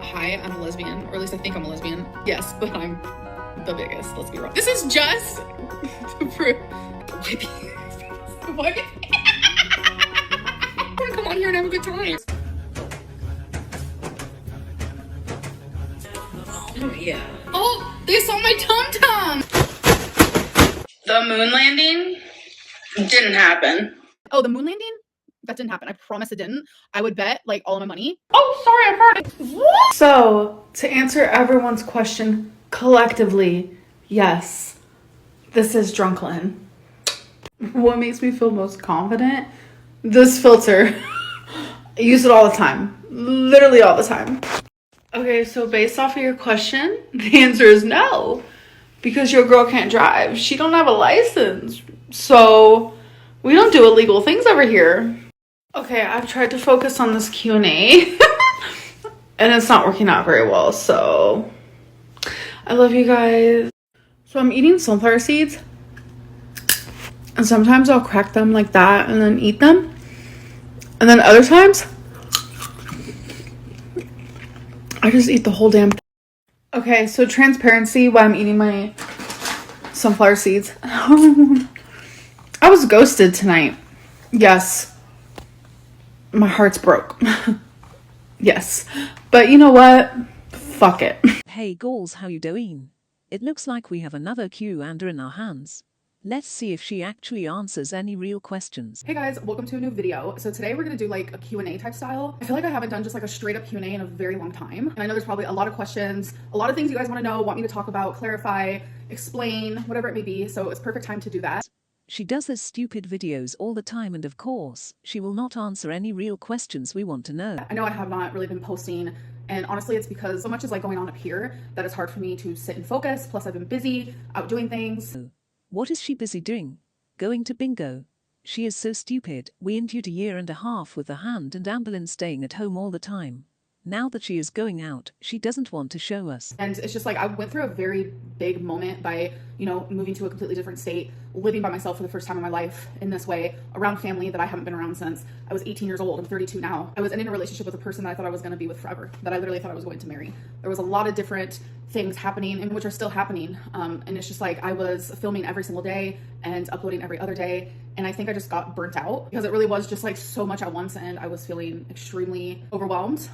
hi, I'm a lesbian, or at least I think I'm a lesbian. Yes, but I'm the biggest, let's be real. This is just to prove. Wipe your face. I wanna come on here and have a good time. Oh yeah. Oh, they saw my tum-tum! The moon landing didn't happen. Oh, the moon landing? That didn't happen. I promise it didn't. I would bet like all of my money. Oh, sorry, I farted. What? So, to answer everyone's question collectively, yes, this is Drunklin. What makes me feel most confident? This filter. I use it all the time. Literally all the time. Okay, so based off of your question, the answer is no. Because your girl can't drive. She don't have a license. So, we don't do illegal things over here. Okay, I've tried to focus on this Q&A. And it's not working out very well, so I love you guys. So I'm eating sunflower seeds. And sometimes I'll crack them like that and then eat them. And then other times, I just eat the whole damn thing. Okay, so transparency while I'm eating my sunflower seeds. I was ghosted tonight. Yes. My heart's broke. Yes. But you know what? Fuck it. Hey girls, how you doing? It looks like we have another Q&A in our hands. Let's see if she actually answers any real questions. Hey guys, welcome to a new video. So today we're gonna do like a Q&A type style. I feel like I haven't done just like a straight up Q&A in a very long time. And I know there's probably a lot of questions, a lot of things you guys wanna know, want me to talk about, clarify, explain, whatever it may be. So it's perfect time to do that. She does these stupid videos all the time, and of course, she will not answer any real questions we want to know. I know I have not really been posting, and honestly it's because so much is like going on up here that it's hard for me to sit and focus. Plus I've been busy out doing things. What is she busy doing? Going to bingo. She is so stupid. We endured a year and a half with the hand and ambulance staying at home all the time. Now that she is going out, she doesn't want to show us. And it's just like I went through a very big moment by, you know, moving to a completely different state, living by myself for the first time in my life in this way, around family that I haven't been around since I was 18 years old. I'm 32 now. I was in a relationship with a person that I thought I was going to be with forever, that I literally thought I was going to marry. There was a lot of different things happening and which are still happening. And it's just like I was filming every single day and uploading every other day. And I think I just got burnt out because it really was just like so much at once, and I was feeling extremely overwhelmed.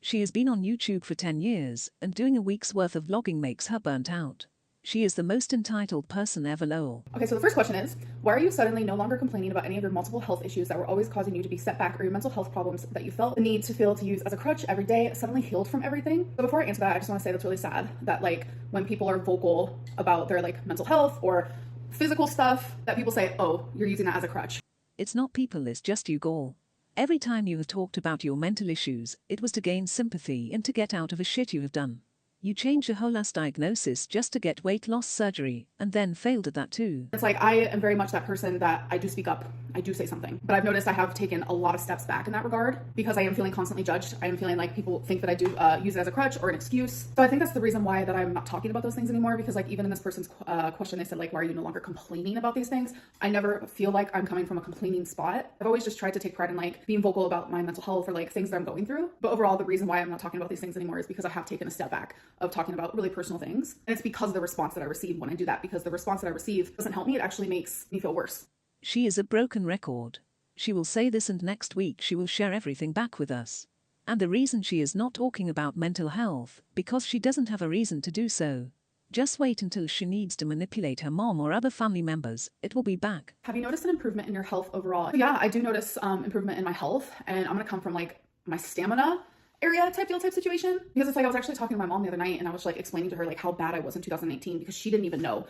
She has been on YouTube for 10 years, and doing a week's worth of vlogging makes her burnt out. She is the most entitled person ever, lol. Okay, so the first question is, why are you suddenly no longer complaining about any of your multiple health issues that were always causing you to be set back, or your mental health problems that you felt the need to feel to use as a crutch every day suddenly healed from everything? So before I answer that, I just want to say that's really sad that like when people are vocal about their like mental health or physical stuff, that people say, oh, you're using that as a crutch. It's not people, it's just you, girl. Every time you have talked about your mental issues, it was to gain sympathy and to get out of a shit you have done. You changed your whole ass diagnosis just to get weight loss surgery, and then failed at that too. It's like I am very much that person that I do speak up, I do say something, but I've noticed I have taken a lot of steps back in that regard because I am feeling constantly judged. I am feeling like people think that I do use it as a crutch or an excuse. So I think that's the reason why that I'm not talking about those things anymore, because like even in this person's question, they said like, why are you no longer complaining about these things? I never feel like I'm coming from a complaining spot. I've always just tried to take pride in like being vocal about my mental health or like things that I'm going through. But overall, the reason why I'm not talking about these things anymore is because I have taken a step back of talking about really personal things. And it's because of the response that I receive when I do that, because the response that I receive doesn't help me. It actually makes me feel worse. She is a broken record. She will say this, and next week she will share everything back with us. And the reason she is not talking about mental health, because she doesn't have a reason to do so. Just wait until she needs to manipulate her mom or other family members. It will be back. Have you noticed an improvement in your health overall? Yeah, I do notice improvement in my health, and I'm gonna come from like my stamina area type situation, because it's like I was actually talking to my mom the other night and I was like explaining to her like how bad I was in 2018, because she didn't even know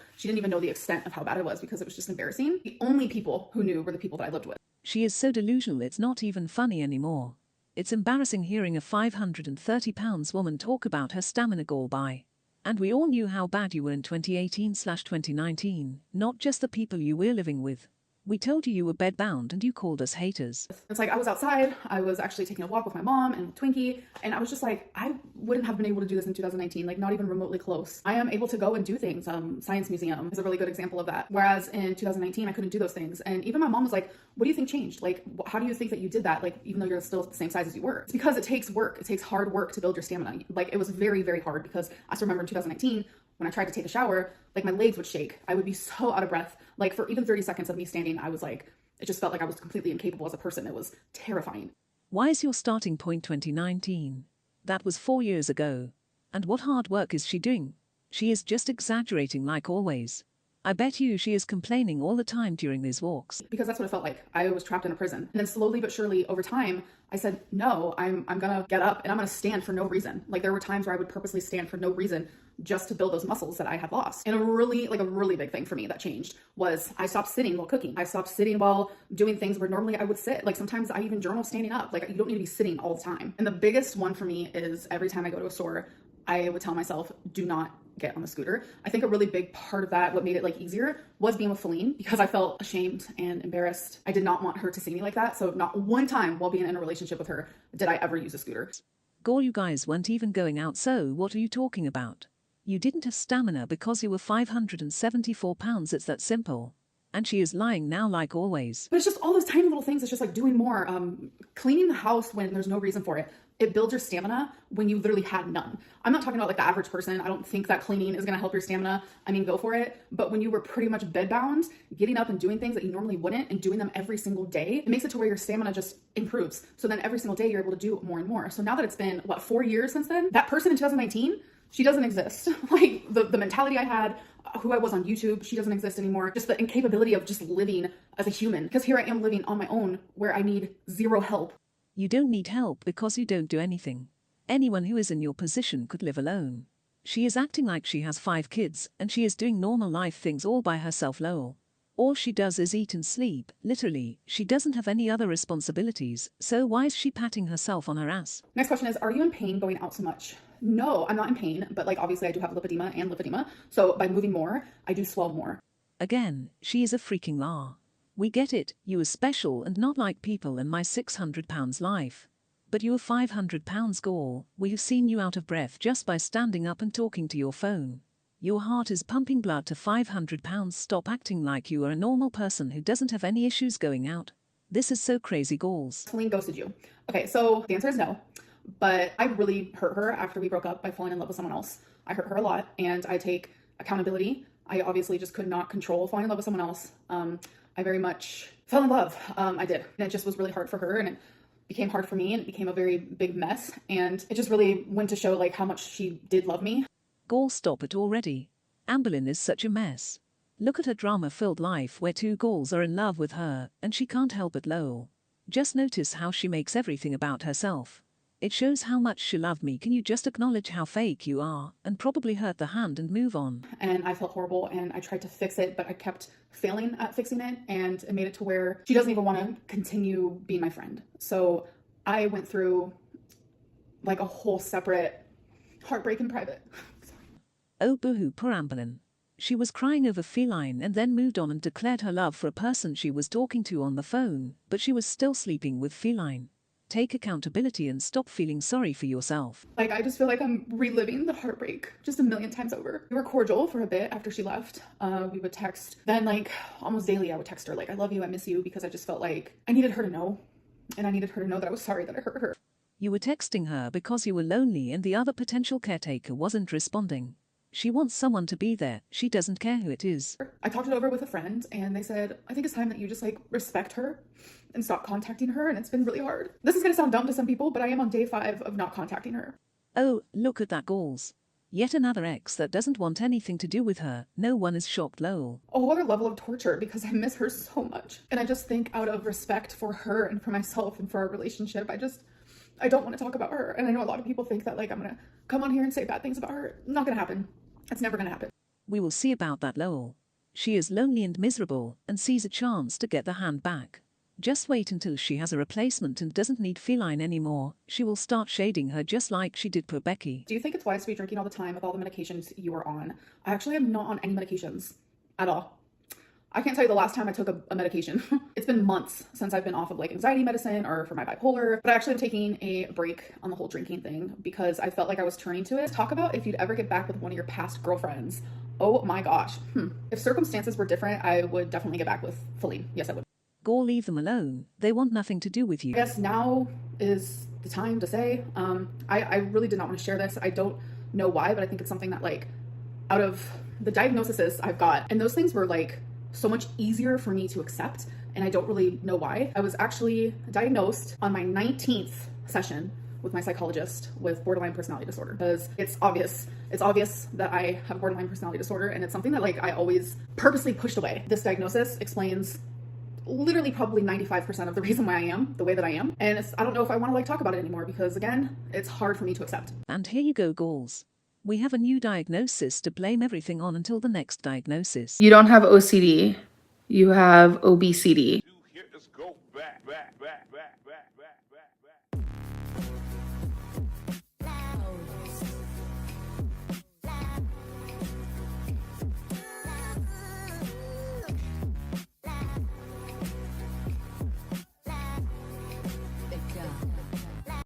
the extent of how bad I was, because it was just embarrassing. The only people who knew were the people that I lived with. She is so delusional it's not even funny anymore. It's embarrassing hearing a 530 pounds woman talk about her stamina goal by. And we all knew how bad you were in 2018/2019, not just the people you were living with. We told you were bedbound and you called us haters. It's like I was outside, I was actually taking a walk with my mom and Twinkie, and I was just like, I wouldn't have been able to do this in 2019, like not even remotely close. I am able to go and do things. Science Museum is a really good example of that. Whereas in 2019, I couldn't do those things. And even my mom was like, what do you think changed? Like, how do you think that you did that? Like, even though you're still the same size as you were. It's because it takes work. It takes hard work to build your stamina. Like, it was very, very hard because I still remember in 2019, when I tried to take a shower, like my legs would shake. I would be so out of breath. Like for even 30 seconds of me standing, I was like, it just felt like I was completely incapable as a person. It was terrifying. Why is your starting point 2019? That was 4 years ago. And what hard work is she doing? She is just exaggerating like always. I bet you she is complaining all the time during these walks. Because that's what it felt like. I was trapped in a prison. And then slowly but surely over time, I said, no, I'm gonna get up and I'm gonna stand for no reason. Like there were times where I would purposely stand for no reason just to build those muscles that I had lost. And a really big thing for me that changed was I stopped sitting while cooking. I stopped sitting while doing things where normally I would sit. Like sometimes I even journal standing up. Like you don't need to be sitting all the time. And the biggest one for me is every time I go to a store, I would tell myself, do not get on the scooter. I think a really big part of that, what made it like easier, was being with Feline because I felt ashamed and embarrassed. I did not want her to see me like that. So not one time while being in a relationship with her did I ever use a scooter. Gore, you guys weren't even going out, so what are you talking about? You didn't have stamina because you were 574 pounds, it's that simple. And she is lying now like always. But it's just all those tiny little things. It's just like doing more. Cleaning the house when there's no reason for it. It builds your stamina when you literally had none. I'm not talking about like the average person. I don't think that cleaning is going to help your stamina. I mean, go for it. But when you were pretty much bedbound, getting up and doing things that you normally wouldn't and doing them every single day, it makes it to where your stamina just improves. So then every single day you're able to do more and more. So now that it's been, 4 years since then, that person in 2019, she doesn't exist. Like the mentality I had, who I was on YouTube, she doesn't exist anymore. Just the incapability of just living as a human. Because here I am living on my own where I need zero help. You don't need help because you don't do anything. Anyone who is in your position could live alone. She is acting like she has 5 kids and she is doing normal life things all by herself, lol. All she does is eat and sleep, literally. She doesn't have any other responsibilities, so why is she patting herself on her ass? Next question is, are you in pain going out so much? No, I'm not in pain, but like obviously I do have lipedema and lymphedema. So by moving more, I do swell more. Again, she is a freaking liar. We get it, you are special and not like people in my 600 pounds life. But you are 500 pounds, Gore. We've seen you out of breath just by standing up and talking to your phone. Your heart is pumping blood to 500 pounds. Stop acting like you are a normal person who doesn't have any issues going out. This is so crazy, Goals. Feline ghosted you. Okay, so the answer is no. But I really hurt her after we broke up by falling in love with someone else. I hurt her a lot and I take accountability. I obviously just could not control falling in love with someone else. I very much fell in love. I did. And it just was really hard for her and it became hard for me and it became a very big mess. And it just really went to show like how much she did love me. Gore, stop it already. Amberlynn is such a mess. Look at her drama-filled life where 2 girls are in love with her and she can't help but lol. Just notice how she makes everything about herself. It shows how much she loved me. Can you just acknowledge how fake you are and probably hurt the hand and move on? And I felt horrible and I tried to fix it, but I kept failing at fixing it and it made it to where she doesn't even want to continue being my friend. So I went through like a whole separate heartbreak in private. Oh boohoo, poor Amberlynn. She was crying over Feline and then moved on and declared her love for a person she was talking to on the phone, but she was still sleeping with Feline. Take accountability and stop feeling sorry for yourself. Like, I just feel like I'm reliving the heartbreak just a million times over. We were cordial for a bit after she left. We would text. Then, like, almost daily I would text her, like, I love you, I miss you, because I just felt like I needed her to know. And I needed her to know that I was sorry that I hurt her. You were texting her because you were lonely and the other potential caretaker wasn't responding. She wants someone to be there. She doesn't care who it is. I talked it over with a friend and they said, I think it's time that you just like respect her and stop contacting her. And it's been really hard. This is going to sound dumb to some people, but I am on day 5 of not contacting her. Oh, look at that, Goals. Yet another ex that doesn't want anything to do with her. No one is shocked, lol. A whole other level of torture because I miss her so much. And I just think out of respect for her and for myself and for our relationship, I don't want to talk about her. And I know a lot of people think that like I'm going to come on here and say bad things about her. Not going to happen. It's never going to happen. We will see about that, lol. She is lonely and miserable and sees a chance to get the hand back. Just wait until she has a replacement and doesn't need Feline anymore. She will start shading her just like she did poor Becky. Do you think it's wise to be drinking all the time with all the medications you are on? I actually am not on any medications at all. I can't tell you the last time I took a medication. It's been months since I've been off of like anxiety medicine or for my bipolar, but I actually am taking a break on the whole drinking thing because I felt like I was turning to it. Talk about if you'd ever get back with one of your past girlfriends. Oh my gosh. If circumstances were different, I would definitely get back with Feline. Yes, I would. Gore, leave them alone. They want nothing to do with you. I guess now is the time to say, I really did not want to share this. I don't know why, but I think it's something that like out of the diagnoses I've got, and those things were like so much easier for me to accept, and I don't really know why. I was actually diagnosed on my 19th session with my psychologist with borderline personality disorder, because it's obvious that I have borderline personality disorder, and it's something that like I always purposely pushed away. This diagnosis explains literally probably 95% of the reason why I am the way that I am, and I don't know if I want to like talk about it anymore because again, it's hard for me to accept. And here you go, Galls. We have a new diagnosis to blame everything on until the next diagnosis. You don't have OCD. You have obesity. Let's go back.